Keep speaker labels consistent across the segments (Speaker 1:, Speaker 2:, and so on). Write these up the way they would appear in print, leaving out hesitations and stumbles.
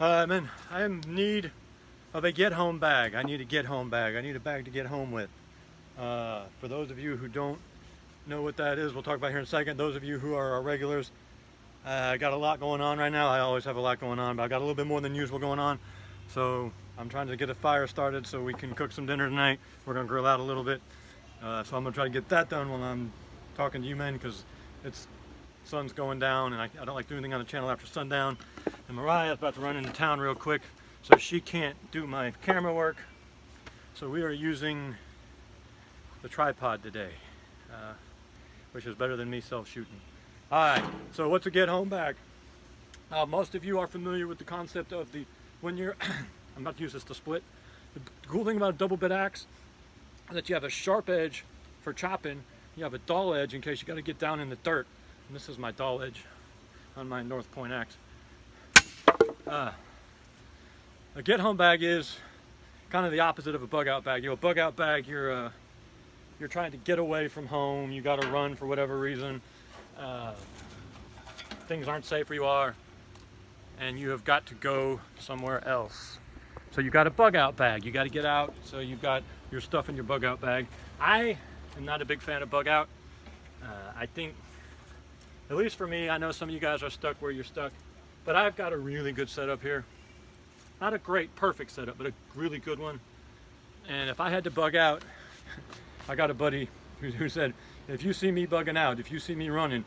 Speaker 1: I'm in need of a get-home bag. I need a get-home bag. I need a bag to get home with. For those of you who don't know what that is, we'll talk about here in a second. Those of you who are our regulars, I got a lot going on right now. I always have a lot going on, but I got a little bit more than usual going on. So I'm trying to get a fire started so we can cook some dinner tonight. We're gonna grill out a little bit. So I'm gonna try to get that done while I'm talking to you men, because it's sun's going down and I don't like doing anything on the channel after sundown. And Mariah's about to run into town real quick, so she can't do my camera work. So we are using the tripod today, which is better than me self-shooting. Alright, so what's a get-home bag? Most of you are familiar with the concept of when you're, I'm about to use this to split. The cool thing about a double bit axe is that you have a sharp edge for chopping, you have a dull edge in case you got to get down in the dirt. And this is my dull edge on my North Point axe. A get-home bag is kind of the opposite of a bug-out bag. A bug-out bag, you're trying to get away from home. You got to run for whatever reason. Things aren't safe where you are, and you have got to go somewhere else. So you got a bug-out bag. You got to get out. So you've got your stuff in your bug-out bag. I am not a big fan of bug-out. I think, at least for me, I know some of you guys are stuck where you're stuck, but I've got a really good setup here. Not a great, perfect setup, but a really good one. And if I had to bug out, I got a buddy who said, if you see me bugging out, if you see me running,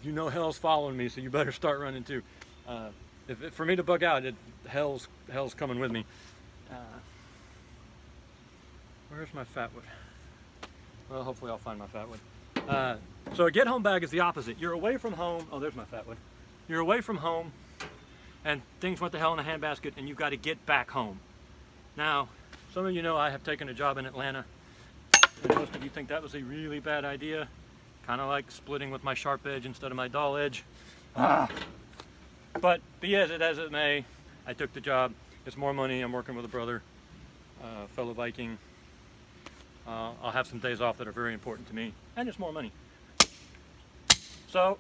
Speaker 1: you know hell's following me, so you better start running too. For me to bug out, hell's coming with me. Where's my fat wood? Well, hopefully I'll find my fat wood. So a get-home bag is the opposite. You're away from home. Oh, there's my fat wood. You're away from home, and things went to hell in a handbasket, and you've got to get back home. Now, some of you know I have taken a job in Atlanta, and most of you think that was a really bad idea. Kind of like splitting with my sharp edge instead of my dull edge. But be as it may, I took the job. It's more money. I'm working with a brother, fellow Viking. I'll have some days off that are very important to me, and it's more money. So,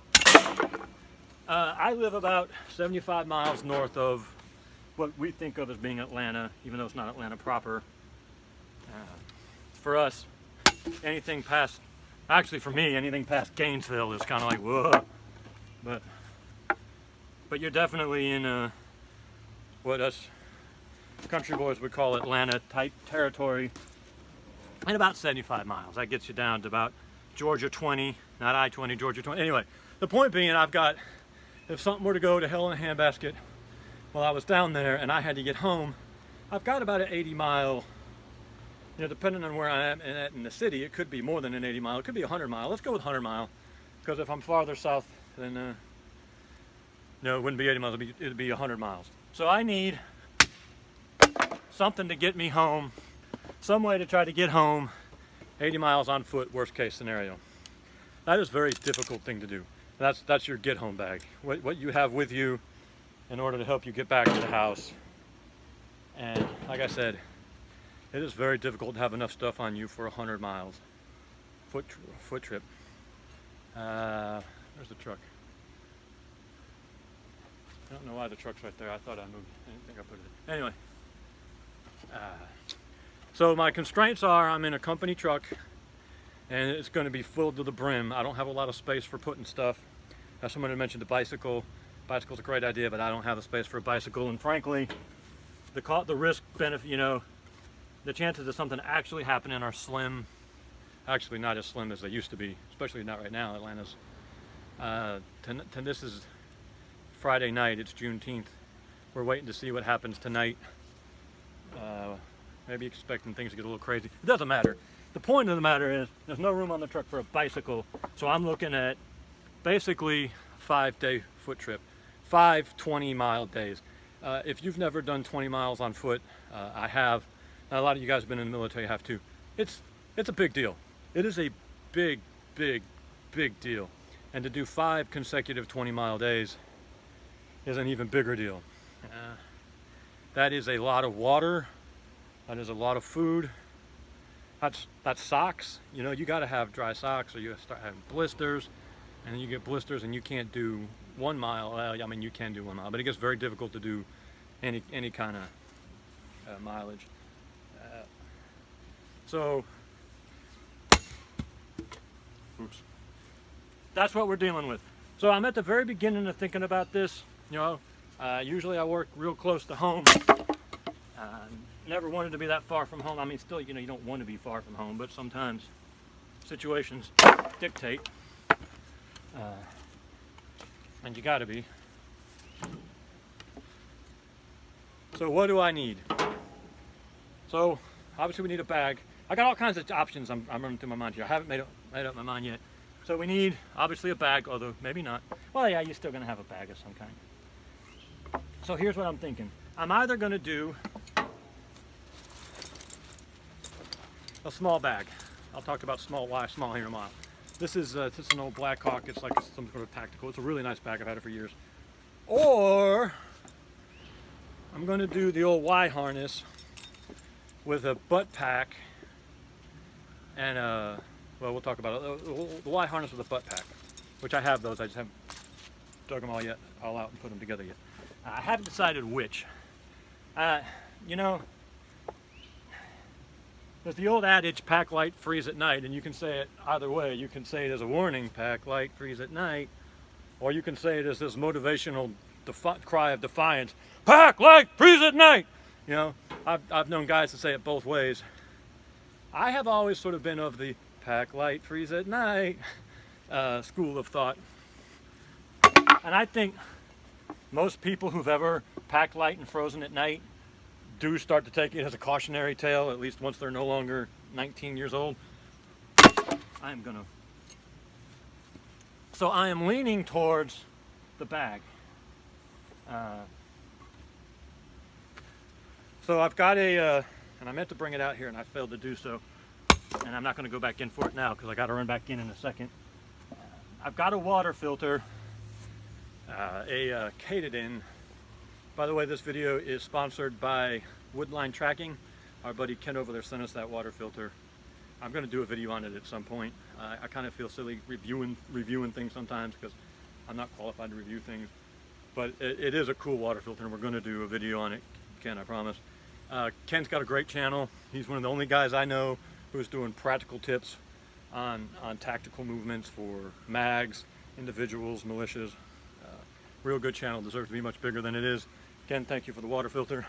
Speaker 1: I live about 75 miles north of what we think of as being Atlanta, even though it's not Atlanta proper. For us, anything past, actually for me, anything past Gainesville is kind of like, whoa. But you're definitely in what us country boys would call Atlanta type territory. And about 75 miles. That gets you down to about Georgia 20, not I-20, Georgia 20. Anyway, the point being, if something were to go to hell in a handbasket while I was down there and I had to get home, I've got about an 80-mile, depending on where I am in the city, it could be more than an 80-mile. It could be 100-mile. Let's go with 100-mile, because if I'm farther south, then no, it wouldn't be 80 miles. It'd be 100 miles. So I need something to get me home. Some way to try to get home, 80 miles on foot, worst case scenario. That is a very difficult thing to do. That's your get home bag. What you have with you in order to help you get back to the house. And like I said, it is very difficult to have enough stuff on you for 100 miles. Foot trip. There's the truck. I don't know why the truck's right there. I thought I moved. I didn't think I put it in. Anyway. So my constraints are, I'm in a company truck and it's going to be filled to the brim. I don't have a lot of space for putting stuff. Someone had mentioned the bicycle. Bicycle's a great idea, but I don't have the space for a bicycle. And frankly, the risk benefit, the chances of something actually happening are slim. Actually not as slim as they used to be, especially not right now. Atlanta's, this is Friday night, it's Juneteenth. We're waiting to see what happens tonight. Maybe expecting things to get a little crazy. It doesn't matter. The point of the matter is there's no room on the truck for a bicycle. So I'm looking at basically 5-day foot trip, 5 20-mile days. If you've never done 20 miles on foot, I have. A lot of you guys have been in the military, have too. It's a big deal. It is a big, big, big deal. And to do 5 consecutive 20-mile days is an even bigger deal. That is a lot of water. That is a lot of food. That's socks. You got to have dry socks, or you start having blisters, and then you get blisters and you can't do 1 mile. I mean, you can do 1 mile, but it gets very difficult to do any kind of mileage. So, oops. That's what we're dealing with. So I'm at the very beginning of thinking about this. You know, usually I work real close to home. Never wanted to be that far from home. I mean, still, you know, you don't want to be far from home, but sometimes situations dictate, and you got to be. So what do I need? So obviously we need a bag. I got all kinds of options I'm running through my mind here. I haven't made up my mind yet. So we need obviously a bag, although maybe not. Well, yeah, you're still gonna have a bag of some kind. So here's what I'm thinking. I'm either gonna do a small bag. I'll talk about small here in a while. This is an old Black Hawk. It's like some sort of tactical. It's a really nice bag. I've had it for years. Or I'm going to do the old Y harness with a butt pack and well, we'll talk about it. The Y harness with a butt pack, which I have those. I just haven't dug them all out and put them together yet. I haven't decided which. You know, there's the old adage, pack light, freeze at night, and you can say it either way. You can say it as a warning, pack light, freeze at night, or you can say it as this motivational cry of defiance, pack light, freeze at night. You know, I've known guys to say it both ways. I have always sort of been of the pack light, freeze at night school of thought. And I think most people who've ever packed light and frozen at night do start to take it as a cautionary tale, at least once they're no longer 19 years old. So I am leaning towards the bag. So I've got and I meant to bring it out here and I failed to do so. And I'm not going to go back in for it now because I got to run back in a second. I've got a water filter, a Katadyn. By the way, this video is sponsored by Woodline Tracking. Our buddy Ken over there sent us that water filter. I'm going to do a video on it at some point. I kind of feel silly reviewing things sometimes because I'm not qualified to review things. But it is a cool water filter and we're going to do a video on it, Ken, I promise. Ken's got a great channel. He's one of the only guys I know who's doing practical tips on tactical movements for mags, individuals, militias. Real good channel, deserves to be much bigger than it is. Ken, thank you for the water filter.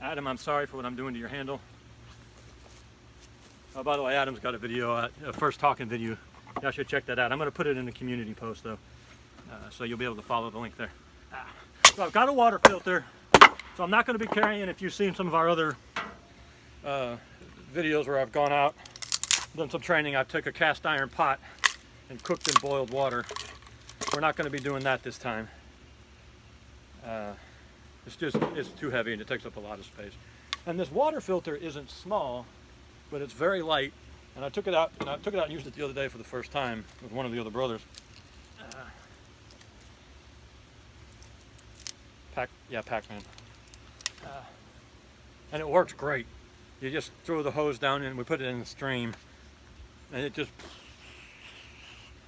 Speaker 1: Adam, I'm sorry for what I'm doing to your handle. Oh, by the way, Adam's got a video, a first talking video. Y'all should check that out. I'm going to put it in the community post though, so you'll be able to follow the link there. So I've got a water filter, so I'm not going to be carrying, if you've seen some of our other videos where I've gone out, done some training, I've took a cast iron pot and cooked and boiled water. We're not going to be doing that this time. It's too heavy and it takes up a lot of space. And this water filter isn't small, but it's very light. And I took it out and used it the other day for the first time with one of the other brothers. Pac-Man. And it works great. You just throw the hose down and we put it in the stream, and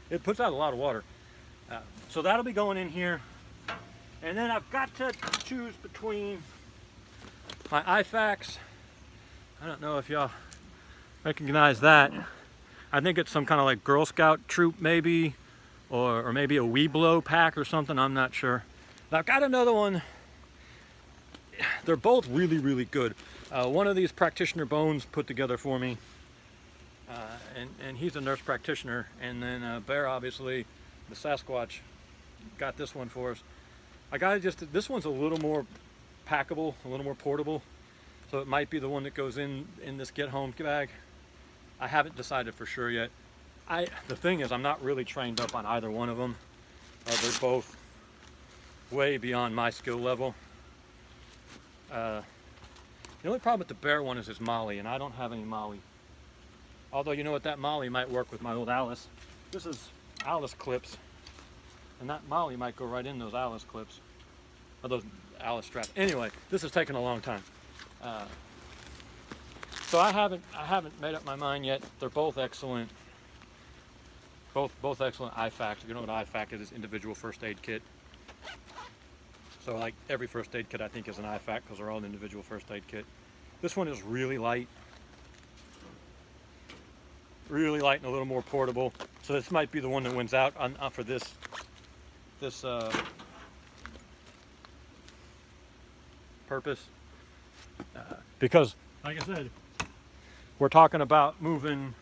Speaker 1: it puts out a lot of water. So that'll be going in here. And then I've got to choose between my IFAKs. I don't know if y'all recognize that. I think it's some kind of like Girl Scout troop maybe, or maybe a Weeblo pack or something, I'm not sure. But I've got another one. They're both really, really good. One of these Practitioner Bones put together for me, and he's a nurse practitioner, and then Bear, obviously, the Sasquatch, got this one for us. This one's a little more packable, a little more portable, so it might be the one that goes in this get home bag. I haven't decided for sure yet. The thing is, I'm not really trained up on either one of them. They're both way beyond my skill level. The only problem with the Bear one is his Molly, and I don't have any Molly. Although, you know what, that Molly might work with my old Alice. This is Alice clips, and that Molly might go right in those Alice clips, or those Alice straps. Anyway, this has taken a long time. So I haven't made up my mind yet. They're both excellent. Both excellent IFAKs. If you know what IFAK is, individual first aid kit. So like every first aid kit I think is an IFAK because they're all an individual first aid kit. This one is really light and a little more portable. So this might be the one that wins out for this purpose. Because, like I said, we're talking about moving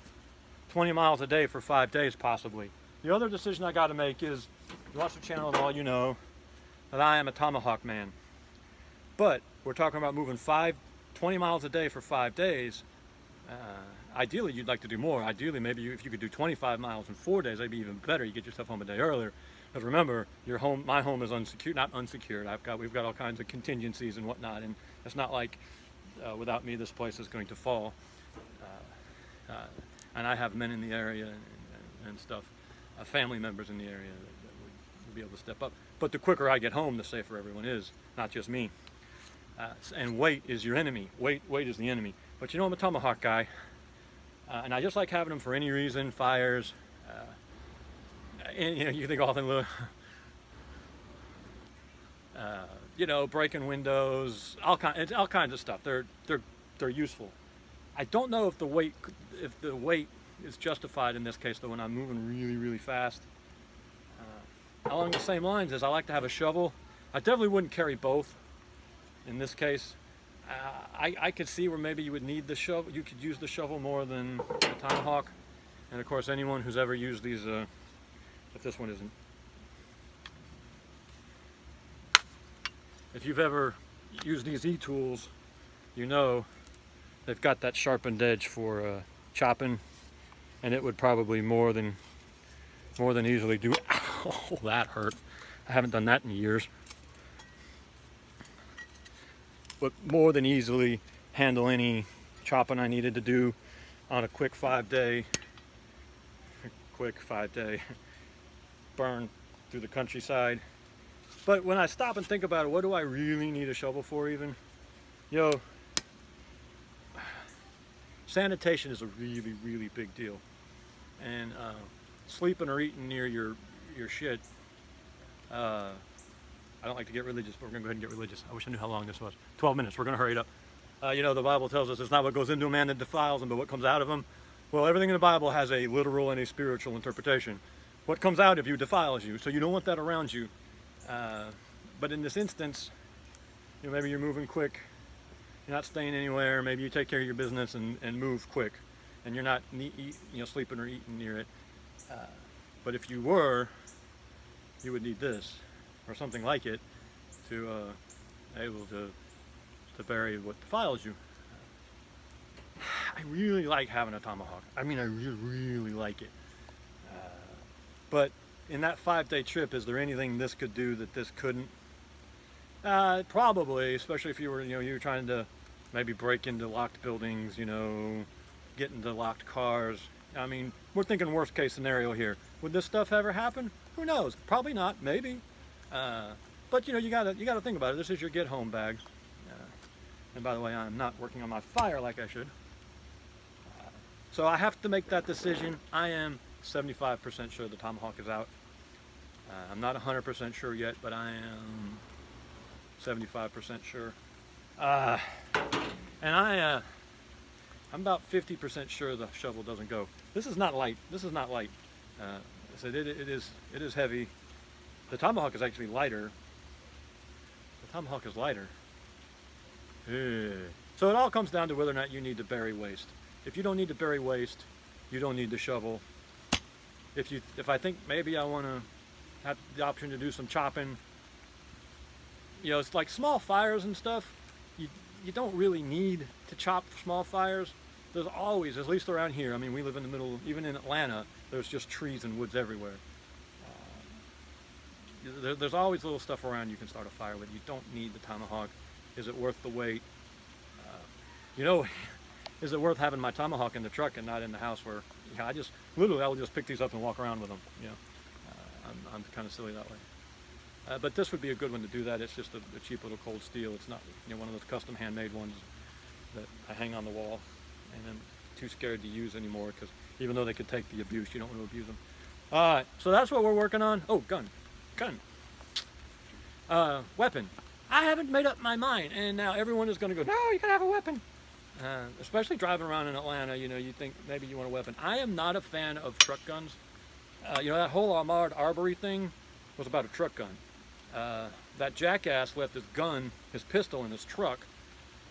Speaker 1: 20 miles a day for 5 days possibly. The other decision I got to make is, you watch the channel and all you know, that I am a tomahawk man. But we're talking about moving 20 miles a day for 5 days. Ideally, you'd like to do more. Ideally, maybe if you could do 25 miles in 4 days, that'd be even better. You get yourself home a day earlier. Because remember, my home is unsecured, not unsecured. We've got all kinds of contingencies and whatnot, and it's not like without me this place is going to fall. And I have men in the area and stuff, family members in the area that would be able to step up. But the quicker I get home, the safer everyone is, not just me. And weight is your enemy. Weight is the enemy. But you know, I'm a tomahawk guy, and I just like having them for any reason. Fires, and, you know, you think all the you know, breaking windows, all kinds of stuff. They're useful. I don't know if the weight is justified in this case though when I'm moving really fast. Along the same lines as I like to have a shovel. I definitely wouldn't carry both in this case. I could see where maybe you would need the shovel. You could use the shovel more than the tomahawk. And of course, anyone who's ever used these, if this one isn't, if you've ever used these e-tools, you know they've got that sharpened edge for chopping, and it would probably more than easily do. Oh, that hurt. I haven't done that in years. But more than easily handle any chopping I needed to do on a quick 5-day burn through the countryside. But when I stop and think about it, what do I really need a shovel for even? Yo, sanitation is a really big deal. And sleeping or eating near your shit, I don't like to get religious, but we're going to go ahead and get religious. I wish I knew how long this was. 12 minutes. We're going to hurry it up. You know, the Bible tells us it's not what goes into a man that defiles him, but what comes out of him. Well, everything in the Bible has a literal and a spiritual interpretation. What comes out of you defiles you, so you don't want that around you. But in this instance, you know, maybe you're moving quick, you're not staying anywhere, maybe you take care of your business and move quick, and you're not sleeping or eating near it. But if you were, you would need this, or something like it, to able to bury what defiles you. I really like having a tomahawk. I mean, I really like it. But in that 5-day trip, is there anything this could do that this couldn't? Probably, especially if you were trying to maybe break into locked buildings, get into locked cars. I mean, we're thinking worst case scenario here. Would this stuff ever happen? Who knows? Probably not. Maybe. But you gotta think about it. This is your get home bag. And by the way, I'm not working on my fire like I should. So I have to make that decision. I am 75% sure the tomahawk is out. I'm not 100% sure yet, but I am 75% sure. And I'm about 50% sure the shovel doesn't go. This is not light. This is not light. I said it is heavy. The tomahawk is actually lighter. The tomahawk is lighter. So it all comes down to whether or not you need to bury waste. If you don't need to bury waste, you don't need the shovel. If I think maybe I want to have the option to do some chopping, it's like small fires and stuff. You don't really need to chop small fires. There's always, at least around here, I mean, we live in the middle, even in Atlanta, there's just trees and woods everywhere. There's always little stuff around you can start a fire with. You don't need the tomahawk. Is it worth the wait? Is it worth having my tomahawk in the truck and not in the house where I will just pick these up and walk around with them. I'm kind of silly that way. But this would be a good one to do that. It's just a cheap little cold steel. It's not one of those custom handmade ones that I hang on the wall and I'm too scared to use anymore because even though they could take the abuse, you don't want to abuse them. So that's what we're working on. Oh, gun. Weapon. I haven't made up my mind, and now everyone is going to go, no, you can have a weapon. Especially driving around in Atlanta, you think maybe you want a weapon. I am not a fan of truck guns. That whole Ahmaud Arbery thing was about a truck gun. That jackass left his pistol in his truck,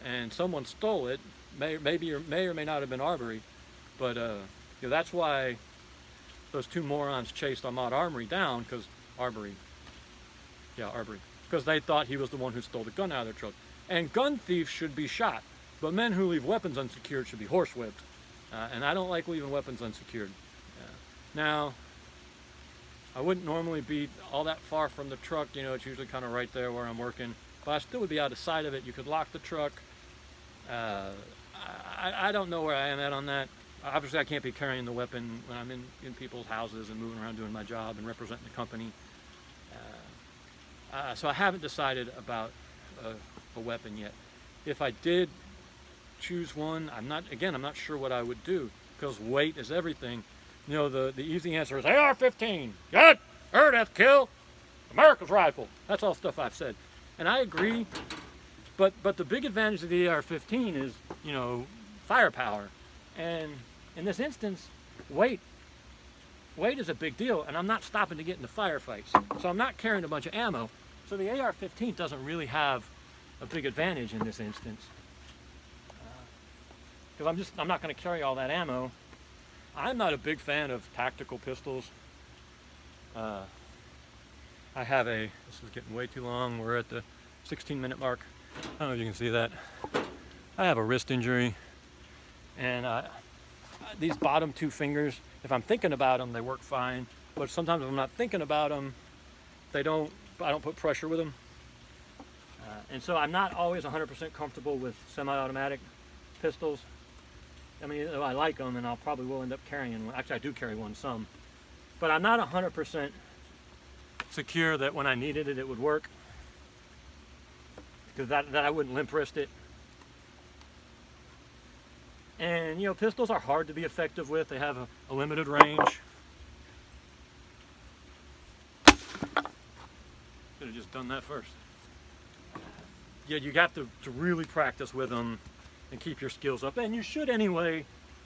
Speaker 1: and someone stole it. May or may not have been Arbery, but that's why those two morons chased Ahmaud Arbery down, because Arbery, because they thought he was the one who stole the gun out of their truck. And gun thieves should be shot, but men who leave weapons unsecured should be horsewhipped. And I don't like leaving weapons unsecured. Now, I wouldn't normally be all that far from the truck. It's usually kind of right there where I'm working, but I still would be out of sight of it. You could lock the truck. I don't know where I am at on that. Obviously, I can't be carrying the weapon when I'm in people's houses and moving around doing my job and representing the company. So I haven't decided about a weapon yet. If I did choose one, I'm not sure what I would do, because weight is everything. The easy answer is AR-15. Good, death kill, America's rifle. That's all stuff I've said, and I agree. But the big advantage of the AR-15 is firepower, and in this instance, weight. Weight is a big deal, and I'm not stopping to get into firefights, so I'm not carrying a bunch of ammo. So the AR-15 doesn't really have a big advantage in this instance, because I'm not going to carry all that ammo. I'm not a big fan of tactical pistols. I have this is getting way too long. We're at the 16-minute mark. I don't know if you can see that. I have a wrist injury, and these bottom two fingers, if I'm thinking about them, they work fine. But sometimes if I'm not thinking about them, I don't put pressure with them. And so I'm not always 100% comfortable with semi-automatic pistols. I mean, I like them, and I'll probably will end up carrying one. Actually, I do carry one some. But I'm not 100% secure that when I needed it, it would work. Because that I wouldn't limp wrist it. And, pistols are hard to be effective with. They have a limited range. Could have just done that first. Yeah, you have to really practice with them and keep your skills up, and you should anyway,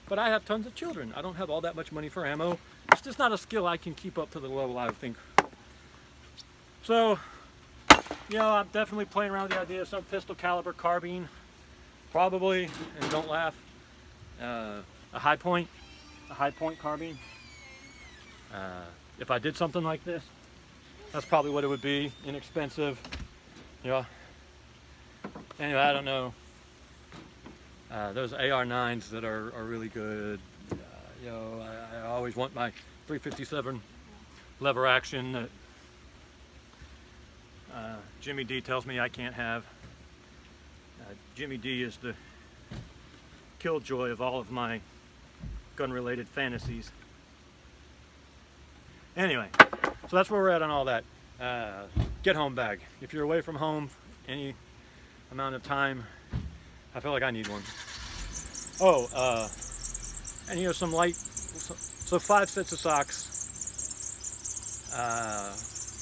Speaker 1: but I have tons of children. I don't have all that much money for ammo. It's just not a skill I can keep up to the level I think. So, I'm definitely playing around with the idea of some pistol caliber carbine, probably, and don't laugh, a high point carbine. If I did something like this, that's probably what it would be, inexpensive. Anyway, I don't know. Those AR-9s that are really good. I always want my 357 lever action that Jimmy D tells me I can't have. Jimmy D is the killjoy of all of my gun-related fantasies. Anyway, so that's where we're at on all that. Get home bag. If you're away from home any amount of time, I feel like I need one. And some light, so 5 sets of socks.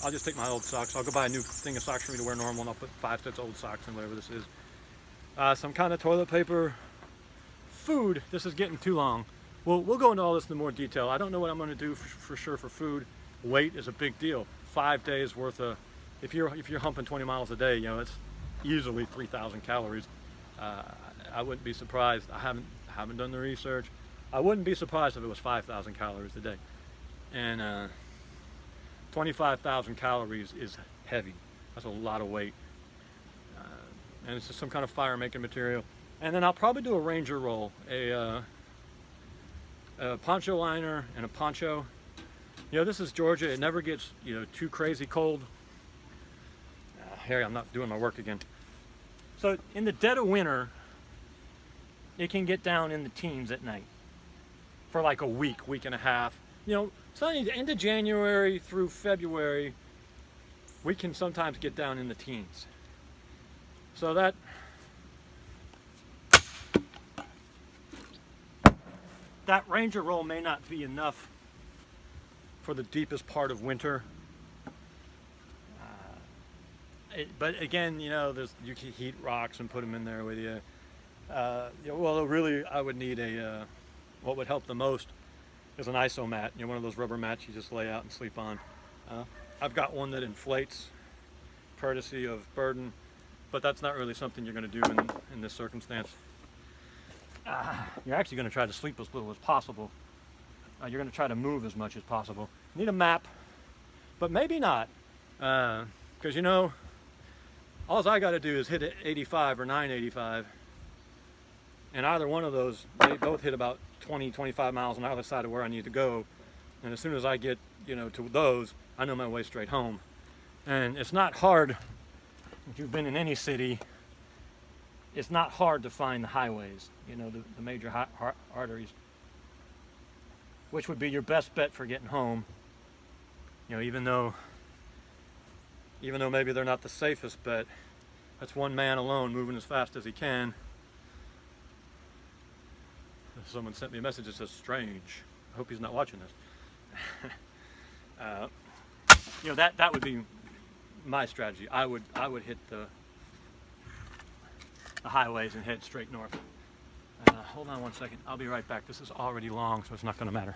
Speaker 1: I'll just take my old socks. I'll go buy a new thing of socks for me to wear normal, and I'll put 5 sets of old socks in whatever this is. Some kind of toilet paper. Food, this is getting too long. We'll go into all this in more detail. I don't know what I'm going to do for sure for food. Weight is a big deal. 5 days worth of, if you're humping 20 miles a day, it's easily 3,000 calories. I wouldn't be surprised. I haven't done the research. I wouldn't be surprised if it was 5,000 calories a day. And 25,000 calories is heavy. That's a lot of weight. And it's just some kind of fire making material. And then I'll probably do a Ranger roll, a poncho liner and a poncho. This is Georgia. It never gets too crazy cold. Harry, I'm not doing my work again. So in the dead of winter, it can get down in the teens at night for like a week and a half. Starting the end of January through February, we can sometimes get down in the teens. So that Ranger roll may not be enough for the deepest part of winter. But again, you know, you can heat rocks and put them in there with you. Well, really, I would need what would help the most is an iso mat. You know, one of those rubber mats you just lay out and sleep on. I've got one that inflates, courtesy of Burden, but that's not really something you're going to do in this circumstance. You're actually going to try to sleep as little as possible. You're going to try to move as much as possible. You need a map, but maybe not, because you know, all I got to do is hit 85 or 985, and either one of those, they both hit about 20, 25 miles on either side of where I need to go. And as soon as I get, you know, to those, I know my way straight home. And it's not hard, if you've been in any city, it's not hard to find the highways, you know, the major arteries, which would be your best bet for getting home. You know, even though maybe they're not the safest bet, that's one man alone moving as fast as he can. Someone sent me a message that says strange. I hope he's not watching this. You know, that would be my strategy. I would hit the highways and head straight north. Hold on one second. I'll be right back. This is already long, so it's not going to matter.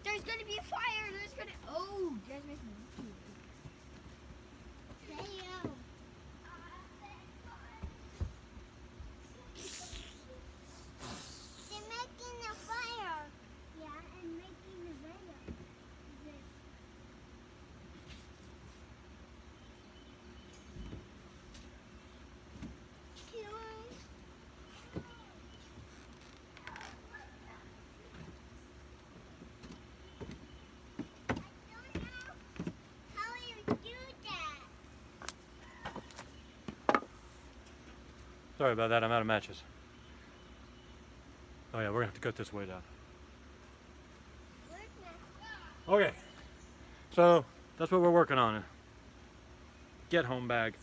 Speaker 2: There's gonna be a fire. There's gonna. Oh, you guys making me. They're making a fire. Yeah, and making the video.
Speaker 1: Sorry about that, I'm out of matches. Oh yeah, we're gonna have to cut this way down. Okay, so that's what we're working on. Get home bag.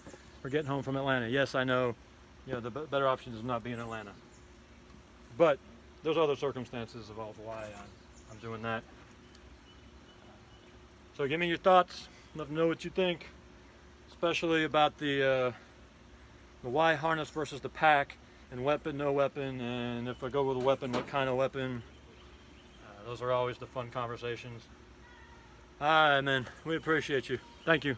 Speaker 1: We're getting home from Atlanta. Yes, I know, you know, the better option is not being in Atlanta. But there's other circumstances of why I'm doing that. So give me your thoughts. Let me know what you think, especially about the Y harness versus the pack, and weapon, no weapon, and if I go with a weapon, what kind of weapon. Those are always the fun conversations. All right, man. We appreciate you. Thank you.